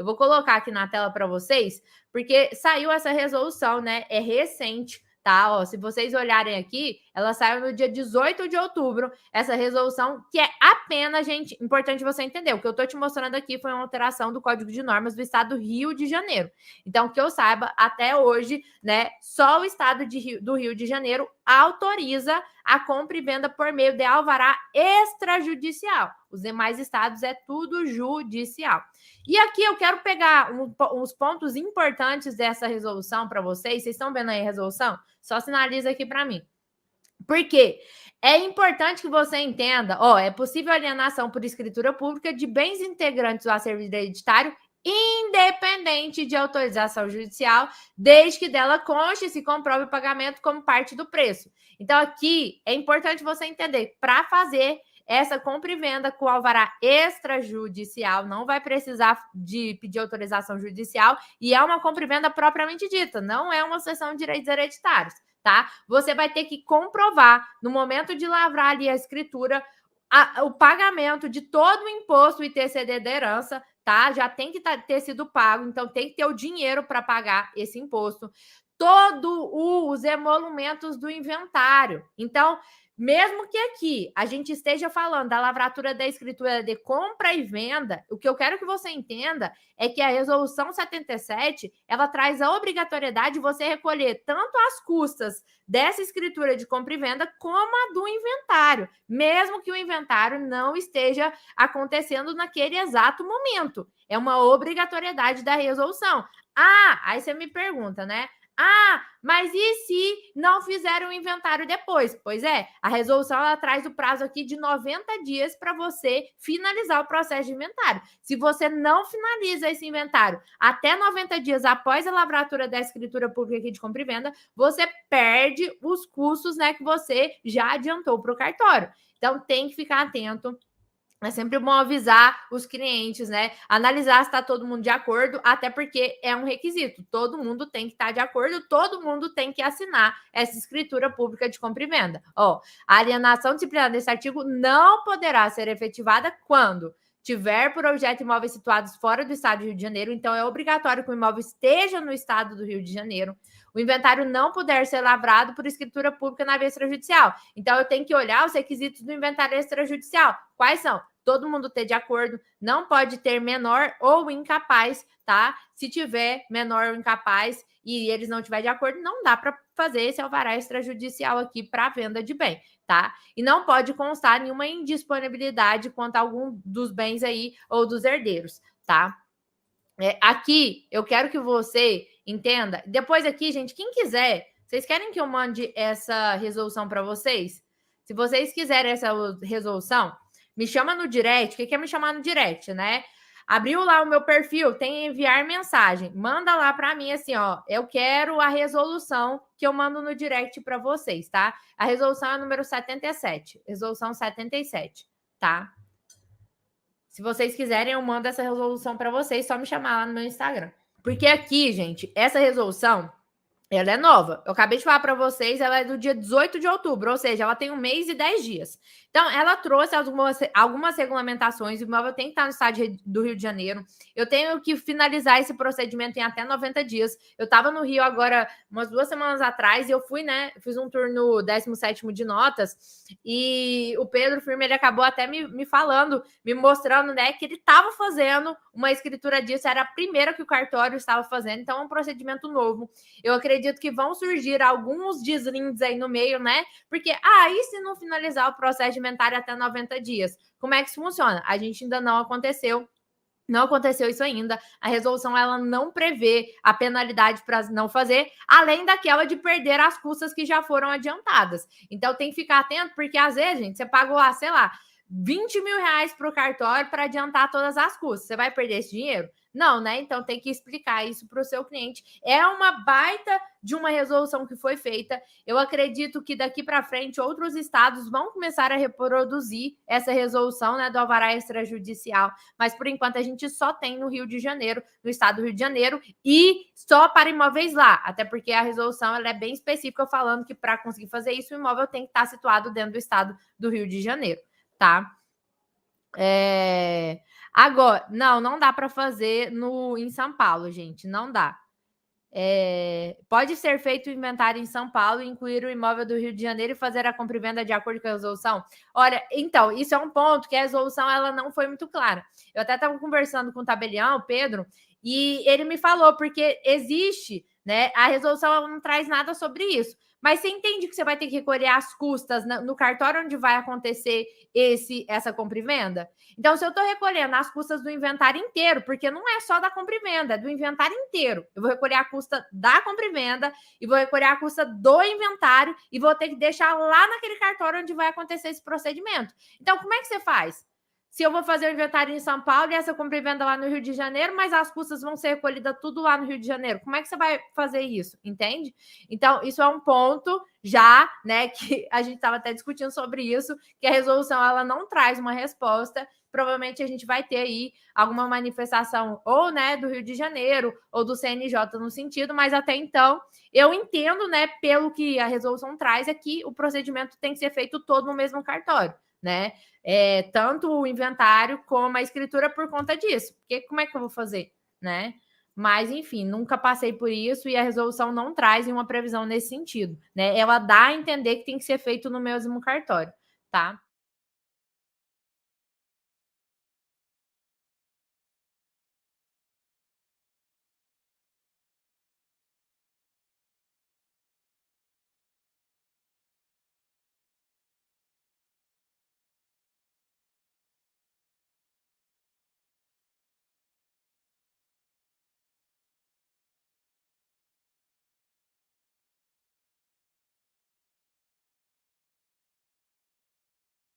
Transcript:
Eu vou colocar aqui na tela para vocês, porque saiu essa resolução, né? É recente, tá? Ó, se vocês olharem aqui, ela saiu no dia 18 de outubro, essa resolução, que é apenas, gente, importante você entender, o que eu tô te mostrando aqui foi uma alteração do Código de Normas do Estado do Rio de Janeiro. Então, que eu saiba, até hoje, né, só o Estado do Rio de Janeiro autoriza a compra e venda por meio de alvará extrajudicial. Os demais estados é tudo judicial. E aqui eu quero pegar uns pontos importantes dessa resolução para vocês. Vocês estão vendo aí a resolução? Só sinaliza aqui para mim. Por quê? É importante que você entenda, é possível alienação por escritura pública de bens integrantes do acervo hereditário independente de autorização judicial, desde que dela conste e se comprove o pagamento como parte do preço. Então, aqui é importante você entender, para fazer essa compra e venda com alvará extrajudicial, não vai precisar de pedir autorização judicial, e é uma compra e venda propriamente dita, não é uma cessão de direitos hereditários, tá? Você vai ter que comprovar, no momento de lavrar ali a escritura, o pagamento de todo o imposto ITCD da herança, tá? Já tem que ter sido pago, então tem que ter o dinheiro para pagar esse imposto. Todos os emolumentos do inventário. Então, mesmo que aqui a gente esteja falando da lavratura da escritura de compra e venda, o que eu quero que você entenda é que a resolução 77, ela traz a obrigatoriedade de você recolher tanto as custas dessa escritura de compra e venda como a do inventário, mesmo que o inventário não esteja acontecendo naquele exato momento. É uma obrigatoriedade da resolução. Aí você me pergunta, né? Mas e se não fizeram o inventário depois? Pois é, a resolução ela traz o prazo aqui de 90 dias para você finalizar o processo de inventário. Se você não finaliza esse inventário até 90 dias após a lavratura da escritura pública aqui de compra e venda, você perde os custos, né, que você já adiantou para o cartório. Então, tem que ficar atento. É sempre bom avisar os clientes, né? Analisar se está todo mundo de acordo, até porque é um requisito. Todo mundo tem que estar de acordo, todo mundo tem que assinar essa escritura pública de compra e venda. A alienação disciplinar desse artigo não poderá ser efetivada quando tiver por objeto imóveis situados fora do estado do Rio de Janeiro, então é obrigatório que o imóvel esteja no estado do Rio de Janeiro. O inventário não puder ser lavrado por escritura pública na via extrajudicial. Então, eu tenho que olhar os requisitos do inventário extrajudicial. Quais são? Todo mundo ter de acordo, não pode ter menor ou incapaz, tá? Se tiver menor ou incapaz e eles não tiverem de acordo, não dá para fazer esse alvará extrajudicial aqui para venda de bem, tá? E não pode constar nenhuma indisponibilidade quanto a algum dos bens aí ou dos herdeiros, tá? Aqui, eu quero que você entenda. Depois aqui, gente, quem quiser, vocês querem que eu mande essa resolução para vocês? Se vocês quiserem essa resolução, me chama no direct. O que é me chamar no direct, né? Abriu lá o meu perfil, tem enviar mensagem. Manda lá para mim assim, eu quero a resolução que eu mando no direct para vocês, tá? A resolução é número 77, resolução 77, tá? Se vocês quiserem, eu mando essa resolução para vocês, só me chamar lá no meu Instagram. Porque aqui, gente, essa resolução, ela é nova. Eu acabei de falar para vocês, ela é do dia 18 de outubro, ou seja, ela tem 1 mês e 10 dias. Então, ela trouxe algumas regulamentações, o imóvel tem que estar no estado do Rio de Janeiro. Eu tenho que finalizar esse procedimento em até 90 dias. Eu estava no Rio agora, umas 2 semanas atrás, e eu fui, né, fiz um tour no 17º de notas, e o Pedro Firme, ele acabou até me falando, me mostrando, né, que ele estava fazendo uma escritura disso, era a primeira que o cartório estava fazendo, então é um procedimento novo. Eu acredito que vão surgir alguns deslindes aí no meio, né? Porque, e se não finalizar o processo de inventário até 90 dias? Como é que isso funciona? A gente ainda não aconteceu. Não aconteceu isso ainda. A resolução ela não prevê a penalidade para não fazer, além daquela de perder as custas que já foram adiantadas. Então tem que ficar atento, porque às vezes, gente, você pagou lá, sei lá, 20 mil reais para o cartório para adiantar todas as custas. Você vai perder esse dinheiro? Não, né? Então tem que explicar isso para o seu cliente. É uma baita de uma resolução que foi feita. Eu acredito que daqui para frente outros estados vão começar a reproduzir essa resolução, né, do alvará extrajudicial. Mas por enquanto a gente só tem no Rio de Janeiro, no estado do Rio de Janeiro, e só para imóveis lá. Até porque a resolução ela é bem específica, falando que para conseguir fazer isso, o imóvel tem que estar situado dentro do estado do Rio de Janeiro, tá? Agora, não dá para fazer em São Paulo, gente, não dá. Pode ser feito o inventário em São Paulo, incluir o imóvel do Rio de Janeiro e fazer a compra e venda de acordo com a resolução? Olha, então, isso é um ponto que a resolução ela não foi muito clara. Eu até estava conversando com o tabelião, o Pedro, e ele me falou, porque existe, né? A resolução ela não traz nada sobre isso. Mas você entende que você vai ter que recolher as custas no cartório onde vai acontecer essa compra e venda? Então, se eu estou recolhendo as custas do inventário inteiro, porque não é só da compra e venda, é do inventário inteiro. Eu vou recolher a custa da compra e venda e vou recolher a custa do inventário e vou ter que deixar lá naquele cartório onde vai acontecer esse procedimento. Então, como é que você faz? Se eu vou fazer o inventário em São Paulo e essa compra e venda lá no Rio de Janeiro, mas as custas vão ser recolhidas tudo lá no Rio de Janeiro, como é que você vai fazer isso? Entende? Então, isso é um ponto já, né, que a gente estava até discutindo sobre isso, que a resolução ela não traz uma resposta. Provavelmente a gente vai ter aí alguma manifestação ou, né, do Rio de Janeiro ou do CNJ no sentido, mas até então eu entendo, né, pelo que a resolução traz, é que o procedimento tem que ser feito todo no mesmo cartório, né? Tanto o inventário como a escritura por conta disso. Porque como é que eu vou fazer, né? Mas, enfim, nunca passei por isso e a resolução não traz uma previsão nesse sentido, né? Ela dá a entender que tem que ser feito no mesmo cartório, tá?